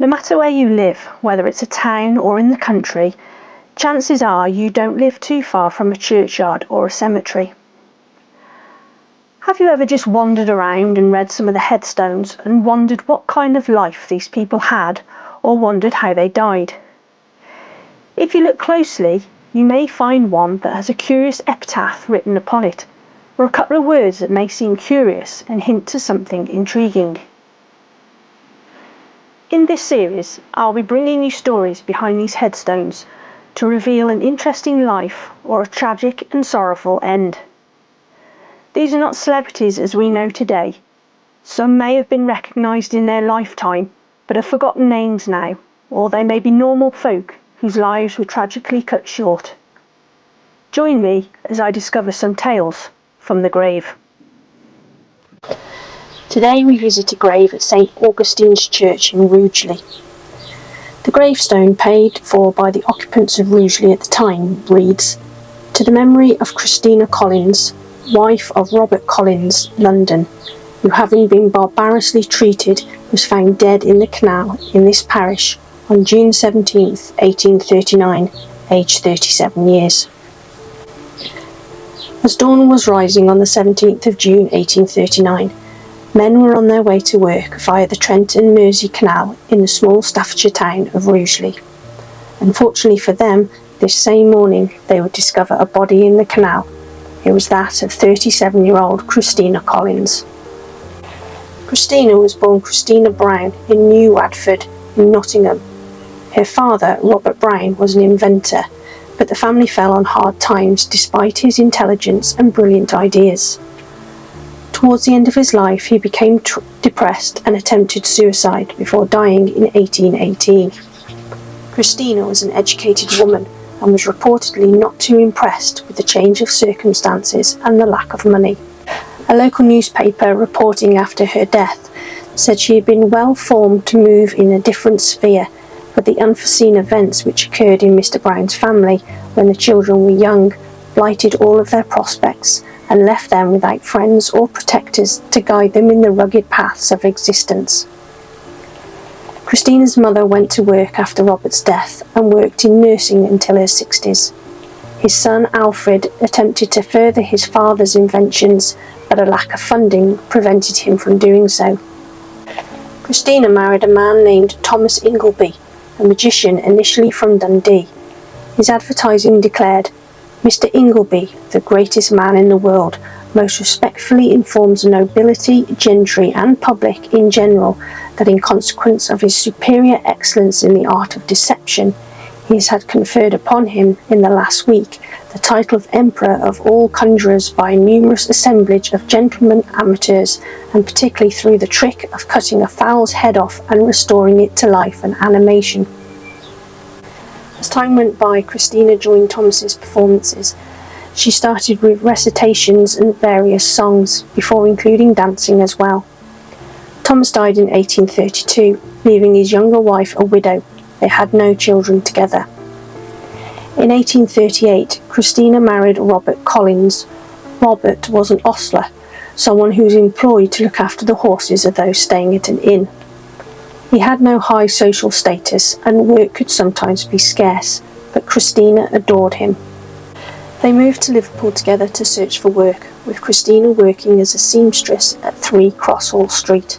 No matter where you live, whether it's a town or in the country, chances are you don't live too far from a churchyard or a cemetery. Have you ever just wandered around and read some of the headstones and wondered what kind of life these people had, or wondered how they died? If you look closely, you may find one that has a curious epitaph written upon it, or a couple of words that may seem curious and hint to something intriguing. In this series, I'll be bringing you stories behind these headstones to reveal an interesting life or a tragic and sorrowful end. These are not celebrities as we know today. Some may have been recognised in their lifetime, but are forgotten names now, or they may be normal folk whose lives were tragically cut short. Join me as I discover some tales from the grave. Today we visit a grave at St Augustine's Church in Rugeley. The gravestone, paid for by the occupants of Rugeley at the time, reads, "To the memory of Christina Collins, wife of Robert Collins, London, who having been barbarously treated was found dead in the canal in this parish on June 17th, 1839, aged 37 years. As dawn was rising on the 17th of June 1839, men were on their way to work via the Trent and Mersey Canal in the small Staffordshire town of Rugeley. Unfortunately for them, this same morning they would discover a body in the canal. It was that of 37-year-old Christina Collins. Christina was born Christina Brown in New Wadford in Nottingham. Her father, Robert Brown, was an inventor, but the family fell on hard times despite his intelligence and brilliant ideas. Towards the end of his life, he became depressed and attempted suicide before dying in 1818. Christina was an educated woman and was reportedly not too impressed with the change of circumstances and the lack of money. A local newspaper reporting after her death said she had been well formed to move in a different sphere, but the unforeseen events which occurred in Mr. Brown's family when the children were young blighted all of their prospects and left them without friends or protectors to guide them in the rugged paths of existence. Christina's mother went to work after Robert's death and worked in nursing until her 60s. His son Alfred attempted to further his father's inventions, but a lack of funding prevented him from doing so. Christina married a man named Thomas Ingleby, a magician initially from Dundee. His advertising declared, "Mr. Ingleby, the greatest man in the world, most respectfully informs the nobility, gentry and public in general that in consequence of his superior excellence in the art of deception, he has had conferred upon him in the last week the title of Emperor of all conjurers by a numerous assemblage of gentlemen amateurs, and particularly through the trick of cutting a fowl's head off and restoring it to life and animation." As time went by, Christina joined Thomas's performances. She started with recitations and various songs, before including dancing as well. Thomas died in 1832, leaving his younger wife a widow. They had no children together. In 1838, Christina married Robert Collins. Robert was an ostler, someone who was employed to look after the horses of those staying at an inn. He had no high social status and work could sometimes be scarce, but Christina adored him. They moved to Liverpool together to search for work, with Christina working as a seamstress at 3 Crosshall Street.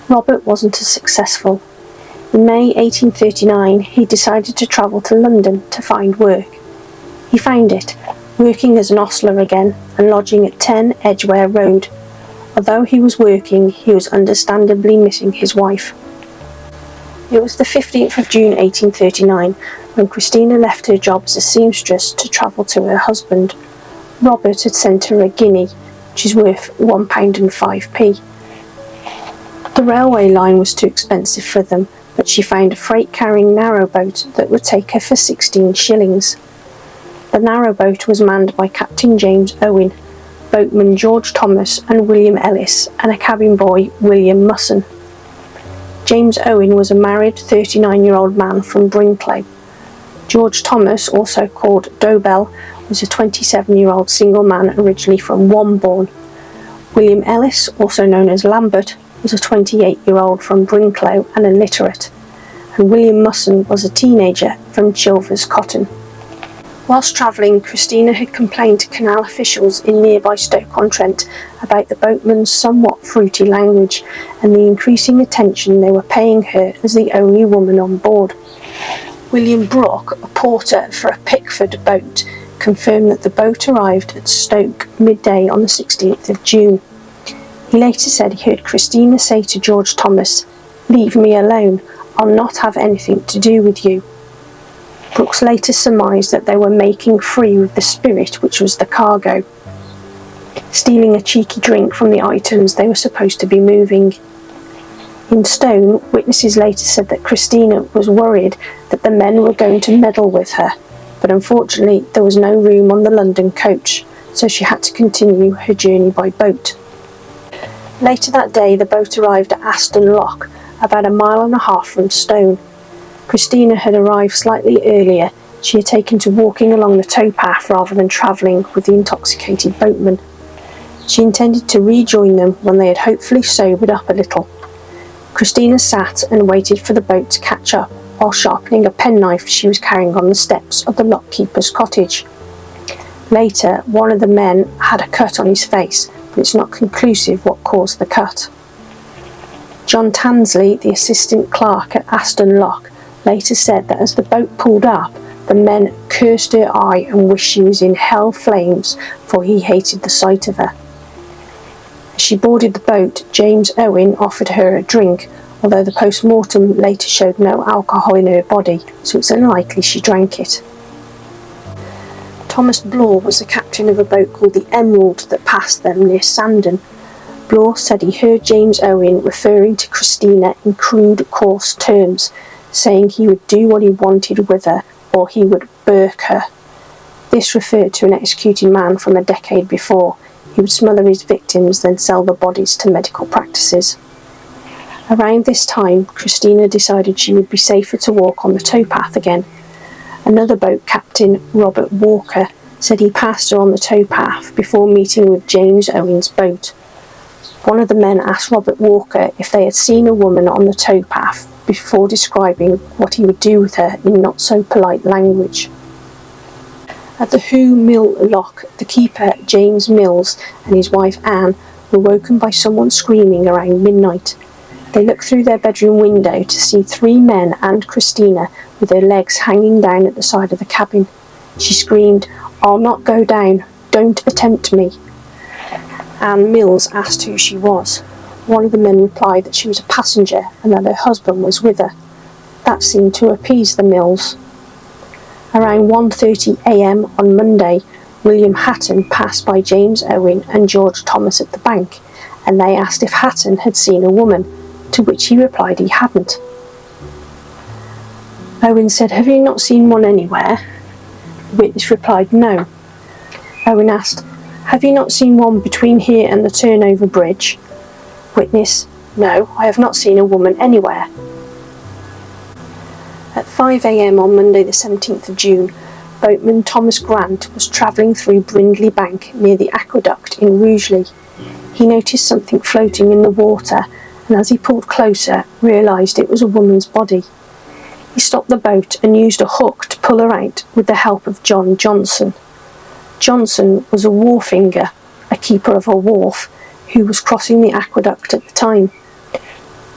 Robert wasn't as successful. In May 1839, he decided to travel to London to find work. He found it, working as an ostler again and lodging at 10 Edgware Road. Although he was working, he was understandably missing his wife. It was the 15th of June 1839 when Christina left her job as a seamstress to travel to her husband. Robert had sent her a guinea, which is worth £1.05. The railway line was too expensive for them, but she found a freight-carrying narrowboat that would take her for 16 shillings. The narrowboat was manned by Captain James Owen, boatman George Thomas and William Ellis, and a cabin boy, William Musson. James Owen was a married 39-year-old man from Brinklow. George Thomas, also called Dobell, was a 27-year-old single man originally from Wombourne. William Ellis, also known as Lambert, was a 28-year-old from Brinklow and illiterate. and William Musson was a teenager from Chilvers Cotton. Whilst travelling, Christina had complained to Canal officials in nearby Stoke-on-Trent about the boatmen's somewhat fruity language and the increasing attention they were paying her as the only woman on board. William Brock, a porter for a Pickford boat, confirmed that the boat arrived at Stoke midday on the 16th of June. He later said he heard Christina say to George Thomas, "Leave me alone, I'll not have anything to do with you." Brooks later surmised that they were making free with the spirit which was the cargo, stealing a cheeky drink from the items they were supposed to be moving. In Stone, witnesses later said that Christina was worried that the men were going to meddle with her, but unfortunately there was no room on the London coach, so she had to continue her journey by boat. Later that day, the boat arrived at Aston Lock, about 1.5 miles from Stone. Christina had arrived slightly earlier. She had taken to walking along the towpath rather than travelling with the intoxicated boatmen. She intended to rejoin them when they had hopefully sobered up a little. Christina sat and waited for the boat to catch up while sharpening a penknife she was carrying on the steps of the lockkeeper's cottage. Later, one of the men had a cut on his face, but it's not conclusive what caused the cut. John Tansley, the assistant clerk at Aston Lock, later said that as the boat pulled up, the men cursed her eye and wished she was in hell flames, for he hated the sight of her. As she boarded the boat, James Owen offered her a drink, although the post-mortem later showed no alcohol in her body, so it's unlikely she drank it. Thomas Blore was the captain of a boat called the Emerald that passed them near Sandon. Blore said he heard James Owen referring to Christina in crude, coarse terms, saying he would do what he wanted with her, or he would burke her. This referred to an executed man from a decade before. He would smother his victims, then sell the bodies to medical practices. Around this time, Christina decided she would be safer to walk on the towpath again. Another boat captain, Robert Walker, said he passed her on the towpath before meeting with James Owen's boat. One of the men asked Robert Walker if they had seen a woman on the towpath before describing what he would do with her in not-so-polite language. At the Who Mill Lock, the keeper, James Mills, and his wife Anne were woken by someone screaming around midnight. They looked through their bedroom window to see 3 men and Christina with their legs hanging down at the side of the cabin. She screamed, "I'll not go down, don't attempt me." Anne Mills asked who she was. One of the men replied that she was a passenger and that her husband was with her. That seemed to appease the Mills. Around 1:30 a.m. on Monday, William Hatton passed by James Owen and George Thomas at the bank, and they asked if Hatton had seen a woman, to which he replied he hadn't. Owen said, "Have you not seen one anywhere?" The witness replied, "No." Owen asked, "Have you not seen one between here and the Turnover Bridge?" Witness, "No, I have not seen a woman anywhere." At 5 a.m. on Monday the 17th of June, boatman Thomas Grant was travelling through Brindley Bank near the aqueduct in Rugeley. He noticed something floating in the water, and as he pulled closer, realised it was a woman's body. He stopped the boat and used a hook to pull her out with the help of John Johnson. Johnson was a wharfinger, a keeper of a wharf, who was crossing the aqueduct at the time.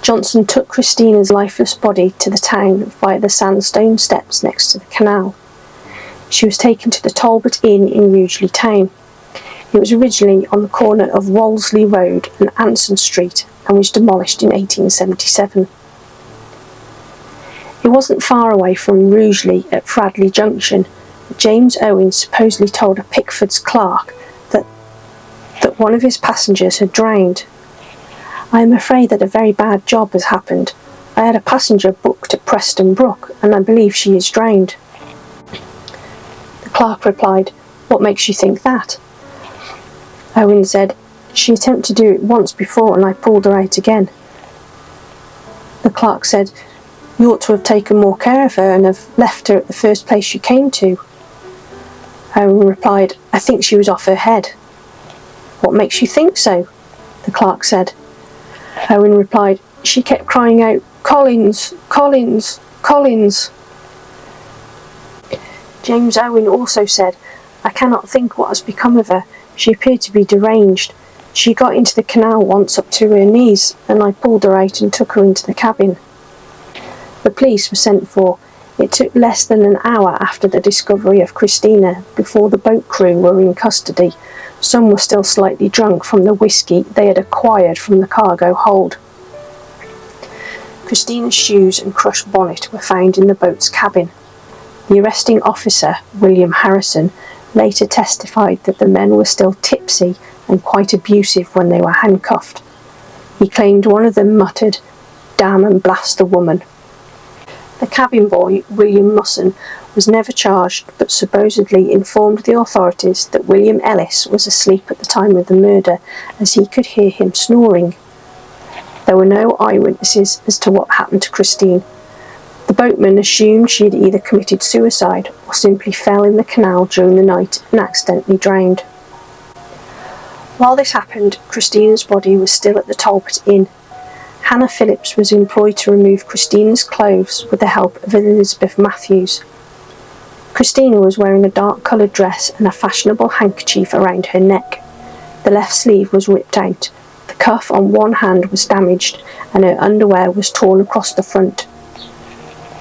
Johnson took Christina's lifeless body to the town via the sandstone steps next to the canal. She was taken to the Talbot Inn in Rugeley town. It was originally on the corner of Wolseley Road and Anson Street and was demolished in 1877. It wasn't far away from Rugeley at Fradley Junction that James Owen supposedly told a Pickford's clerk that one of his passengers had drowned. "I am afraid that a very bad job has happened. I had a passenger booked at Preston Brook, and I believe she is drowned." The clerk replied, "What makes you think that?" Owen said, "She attempted to do it once before and I pulled her out again." The clerk said, "You ought to have taken more care of her and have left her at the first place you came to." Owen replied, "I think she was off her head." "What makes you think so?" the clerk said. Owen replied, "She kept crying out, 'Collins, Collins.'" Collins! James Owen also said, I cannot think what has become of her. She appeared to be deranged. She got into the canal once up to her knees, and I pulled her out and took her into the cabin. The police were sent for. It took less than an hour after the discovery of Christina before the boat crew were in custody. Some were still slightly drunk from the whiskey they had acquired from the cargo hold. Christina's shoes and crushed bonnet were found in the boat's cabin. The arresting officer, William Harrison, later testified that the men were still tipsy and quite abusive when they were handcuffed. He claimed one of them muttered, "Damn and blast the woman." The cabin boy, William Musson, was never charged but supposedly informed the authorities that William Ellis was asleep at the time of the murder, as he could hear him snoring. There were no eyewitnesses as to what happened to Christine. The boatman assumed she had either committed suicide or simply fell in the canal during the night and accidentally drowned. While this happened, Christina's body was still at the Talbot Inn. Hannah Phillips was employed to remove Christina's clothes with the help of Elizabeth Matthews. Christina was wearing a dark-coloured dress and a fashionable handkerchief around her neck. The left sleeve was ripped out, the cuff on one hand was damaged, and her underwear was torn across the front.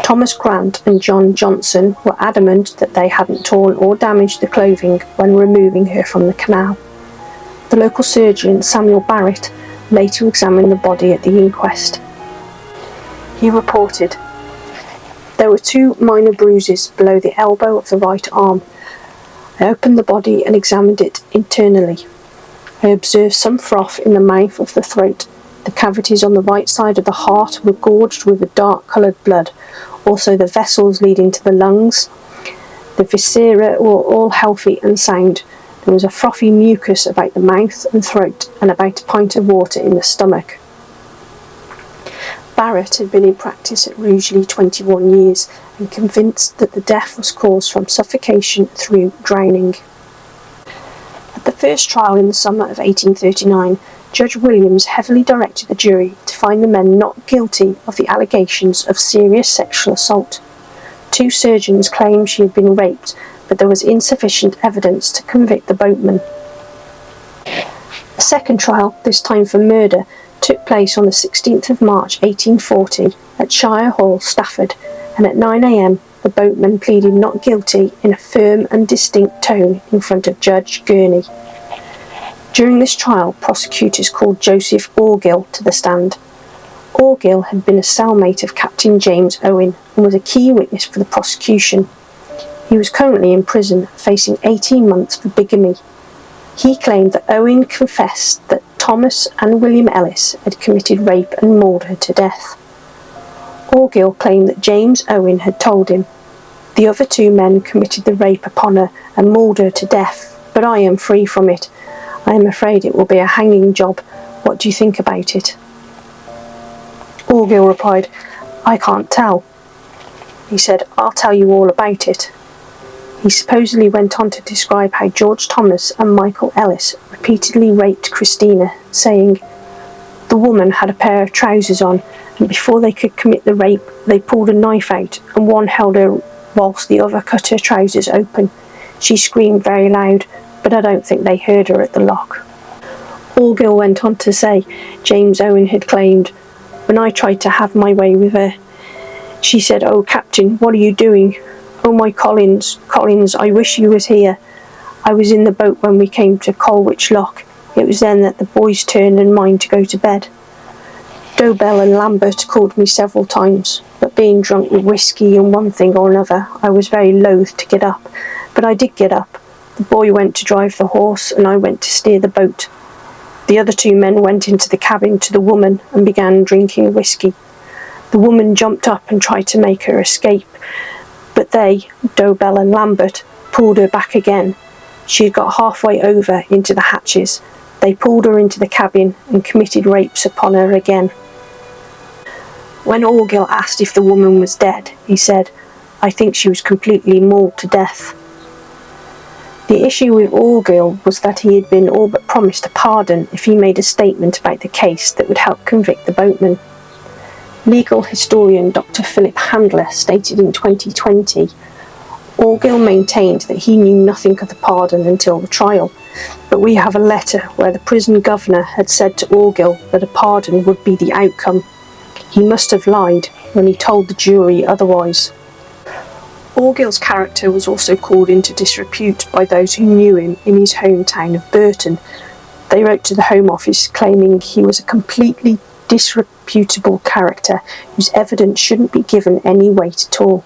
Thomas Grant and John Johnson were adamant that they hadn't torn or damaged the clothing when removing her from the canal. The local surgeon, Samuel Barrett, later examined the body at the inquest. He reported, "There were 2 minor bruises below the elbow of the right arm. I opened the body and examined it internally. I observed some froth in the mouth of the throat. The cavities on the right side of the heart were gorged with a dark-coloured blood. Also the vessels leading to the lungs. The viscera were all healthy and sound. There was a frothy mucus about the mouth and throat and about a pint of water in the stomach." Barrett had been in practice at Rugeley 21 years and convinced that the death was caused from suffocation through drowning. At the first trial in the summer of 1839, Judge Williams heavily directed the jury to find the men not guilty of the allegations of serious sexual assault. 2 surgeons claimed she had been raped, but there was insufficient evidence to convict the boatman. A second trial, this time for murder, took place on the 16th of March 1840 at Shire Hall, Stafford, and at 9 a.m. the boatman pleaded not guilty in a firm and distinct tone in front of Judge Gurney. During this trial, prosecutors called Joseph Orgill to the stand. Orgill had been a cellmate of Captain James Owen and was a key witness for the prosecution. He was currently in prison, facing 18 months for bigamy. He claimed that Owen confessed that Thomas and William Ellis had committed rape and mauled her to death. Orgill claimed that James Owen had told him, "The other 2 men committed the rape upon her and mauled her to death, but I am free from it. I am afraid it will be a hanging job. What do you think about it?" Orgill replied, "I can't tell." He said, "I'll tell you all about it." He supposedly went on to describe how George Thomas and Michael Ellis repeatedly raped Christina, saying, "The woman had a pair of trousers on, and before they could commit the rape, they pulled a knife out, and one held her whilst the other cut her trousers open. She screamed very loud, but I don't think they heard her at the lock." Orgill went on to say James Owen had claimed, "When I tried to have my way with her, she said, 'Oh, Captain, what are you doing? Oh, my Collins, I wish you was here. I was in the boat when we came to Colwich Lock. It was then that the boys turned and mine to go to bed. Dobell and Lambert called me several times, but being drunk with whiskey and one thing or another, I was very loath to get up. But I did get up. The boy went to drive the horse and I went to steer the boat. The other 2 men went into the cabin to the woman and began drinking whiskey. The woman jumped up and tried to make her escape, but they, Dobell and Lambert, pulled her back again. She had got halfway over into the hatches. They pulled her into the cabin and committed rapes upon her again." When Orgill asked if the woman was dead, he said, "I think she was completely mauled to death." The issue with Orgill was that he had been all but promised a pardon if he made a statement about the case that would help convict the boatman. Legal historian Dr. Philip Handler stated in 2020, Orgill maintained that he knew nothing of the pardon until the trial, but we have a letter where the prison governor had said to Orgill that a pardon would be the outcome. He must have lied when he told the jury otherwise. Orgill's character was also called into disrepute by those who knew him in his hometown of Burton. They wrote to the Home Office claiming he was a completely disreputable character whose evidence shouldn't be given any weight at all.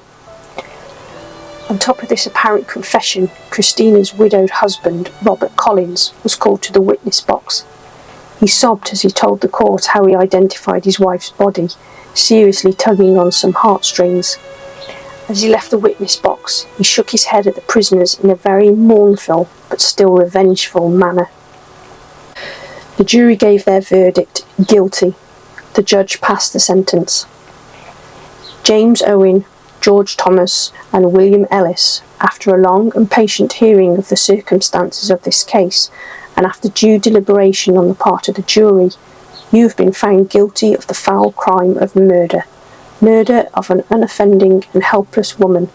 On top of this apparent confession, Christina's widowed husband, Robert Collins, was called to the witness box. He sobbed as he told the court how he identified his wife's body, seriously tugging on some heartstrings. As he left the witness box, he shook his head at the prisoners in a very mournful but still revengeful manner. The jury gave their verdict, guilty. The judge passed the sentence. James Owen, George Thomas and William Ellis, after a long and patient hearing of the circumstances of this case, and after due deliberation on the part of the jury, you have been found guilty of the foul crime of murder. Murder of an unoffending and helpless woman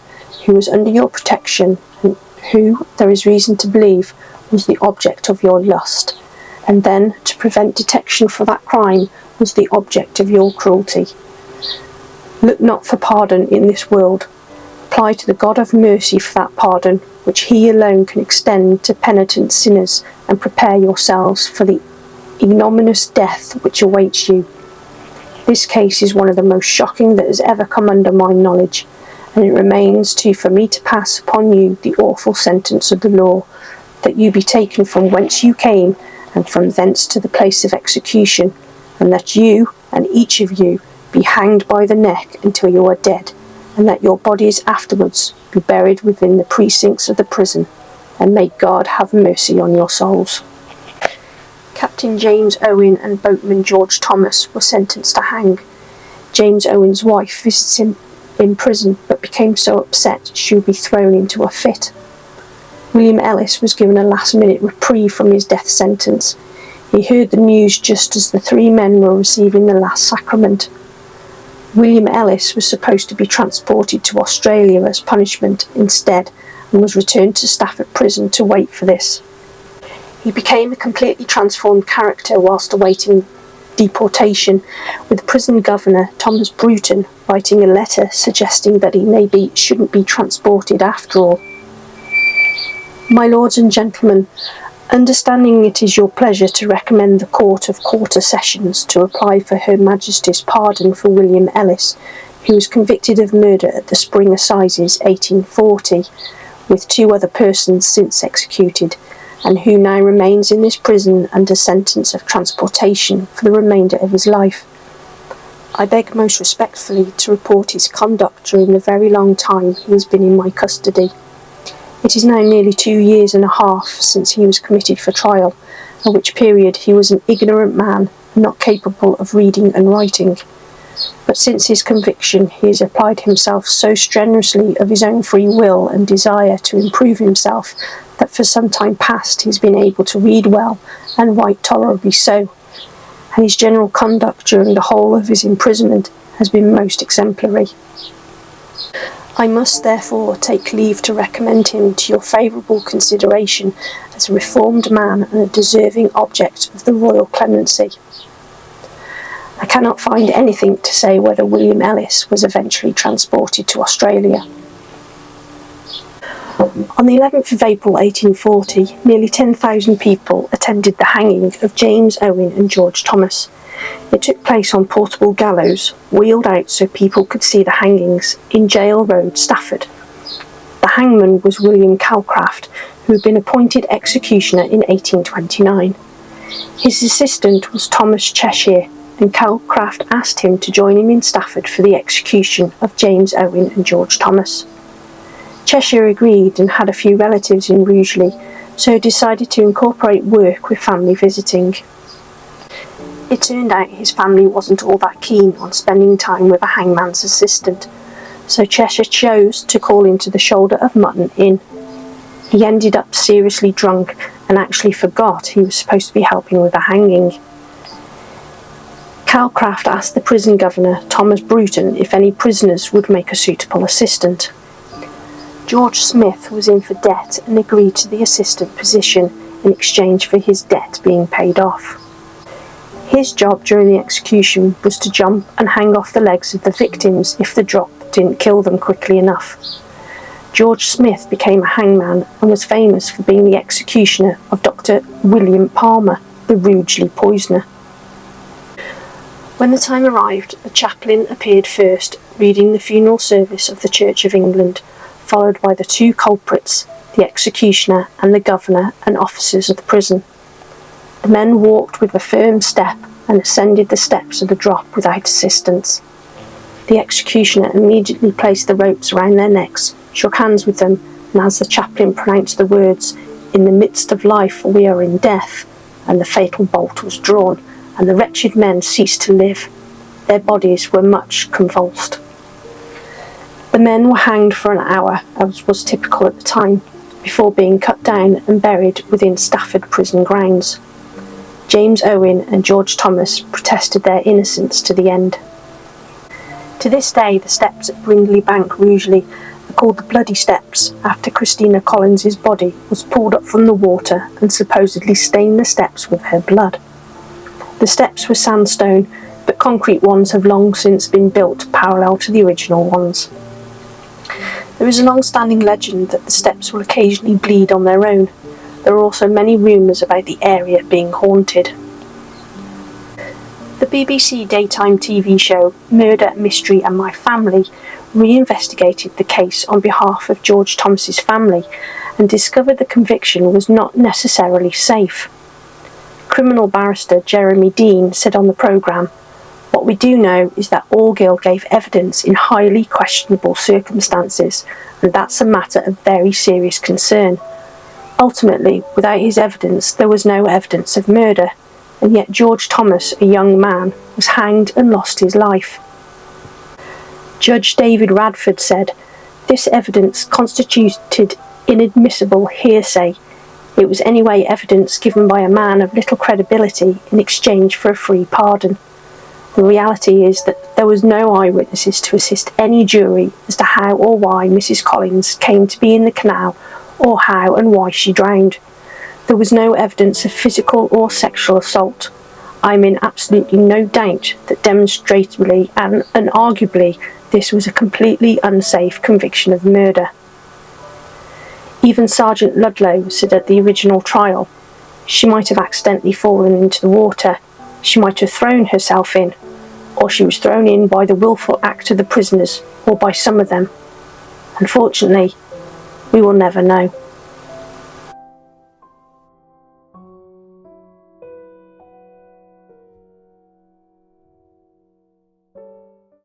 who was under your protection and who, there is reason to believe, was the object of your lust, and then, to prevent detection for that crime, was the object of your cruelty. Look not for pardon in this world. Apply to the God of mercy for that pardon, which He alone can extend to penitent sinners, and prepare yourselves for the ignominious death which awaits you. This case is one of the most shocking that has ever come under my knowledge, and it remains for me to pass upon you the awful sentence of the law, that you be taken from whence you came, and from thence to the place of execution, and that you, and each of you, be hanged by the neck until you are dead, and that your bodies afterwards be buried within the precincts of the prison, and may God have mercy on your souls. Captain James Owen and boatman George Thomas were sentenced to hang. James Owen's wife visits him in prison, but became so upset she would be thrown into a fit. William Ellis was given a last-minute reprieve from his death sentence. He heard the news just as the three men were receiving the last sacrament. William Ellis was supposed to be transported to Australia as punishment instead, and was returned to Stafford Prison to wait for this. He became a completely transformed character whilst awaiting deportation, with prison governor Thomas Bruton writing a letter suggesting that he shouldn't be transported after all. My lords and gentlemen, understanding it is your pleasure to recommend the Court of Quarter Sessions to apply for Her Majesty's pardon for William Ellis, who was convicted of murder at the Spring Assizes 1840, with 2 other persons since executed, and who now remains in this prison under sentence of transportation for the remainder of his life. I beg most respectfully to report his conduct during the very long time he has been in my custody. It is now nearly 2 years and a half since he was committed for trial, at which period he was an ignorant man, not capable of reading and writing. But since his conviction, he has applied himself so strenuously of his own free will and desire to improve himself that for some time past he has been able to read well and write tolerably so, and his general conduct during the whole of his imprisonment has been most exemplary. I must therefore take leave to recommend him to your favourable consideration as a reformed man and a deserving object of the royal clemency. I cannot find anything to say whether William Ellis was eventually transported to Australia. On the 11th of April 1840, nearly 10,000 people attended the hanging of James Owen and George Thomas. It took place on portable gallows, wheeled out so people could see the hangings, in Jail Road, Stafford. The hangman was William Calcraft, who had been appointed executioner in 1829. His assistant was Thomas Cheshire, and Calcraft asked him to join him in Stafford for the execution of James Owen and George Thomas. Cheshire agreed and had a few relatives in Rugeley, so decided to incorporate work with family visiting. It turned out his family wasn't all that keen on spending time with a hangman's assistant, so Cheshire chose to call into the Shoulder of Mutton Inn. He ended up seriously drunk and actually forgot he was supposed to be helping with the hanging. Calcraft asked the prison governor, Thomas Bruton, if any prisoners would make a suitable assistant. George Smith was in for debt and agreed to the assistant position in exchange for his debt being paid off. His job during the execution was to jump and hang off the legs of the victims if the drop didn't kill them quickly enough. George Smith became a hangman and was famous for being the executioner of Dr. William Palmer, the Rugeley poisoner. When the time arrived, the chaplain appeared first, reading the funeral service of the Church of England, followed by the two culprits, the executioner and the governor and officers of the prison. The men walked with a firm step and ascended the steps of the drop without assistance. The executioner immediately placed the ropes around their necks, shook hands with them, and as the chaplain pronounced the words, "In the midst of life we are in death," and the fatal bolt was drawn, and the wretched men ceased to live, their bodies were much convulsed. The men were hanged for an hour, as was typical at the time, before being cut down and buried within Stafford prison grounds. James Owen and George Thomas protested their innocence to the end. To this day, the steps at Brindley Bank, Rugeley, are called the Bloody Steps, after Christina Collins's body was pulled up from the water and supposedly stained the steps with her blood. The steps were sandstone, but concrete ones have long since been built parallel to the original ones. There is a long-standing legend that the steps will occasionally bleed on their own. There are also many rumours about the area being haunted. The BBC daytime TV show Murder, Mystery and My Family reinvestigated the case on behalf of George Thomas's family and discovered the conviction was not necessarily safe. Criminal barrister Jeremy Dean said on the programme, "What we do know is that Orgill gave evidence in highly questionable circumstances, and that's a matter of very serious concern. Ultimately, without his evidence, there was no evidence of murder, and yet George Thomas, a young man, was hanged and lost his life." Judge David Radford said, "This evidence constituted inadmissible hearsay. It was anyway evidence given by a man of little credibility in exchange for a free pardon. The reality is that there was no eyewitnesses to assist any jury as to how or why Mrs. Collins came to be in the canal or how and why she drowned. There was no evidence of physical or sexual assault. I'm in absolutely no doubt that demonstrably and arguably this was a completely unsafe conviction of murder." Even Sergeant Ludlow said at the original trial, "She might have accidentally fallen into the water, she might have thrown herself in, or she was thrown in by the willful act of the prisoners, or by some of them. Unfortunately, we will never know."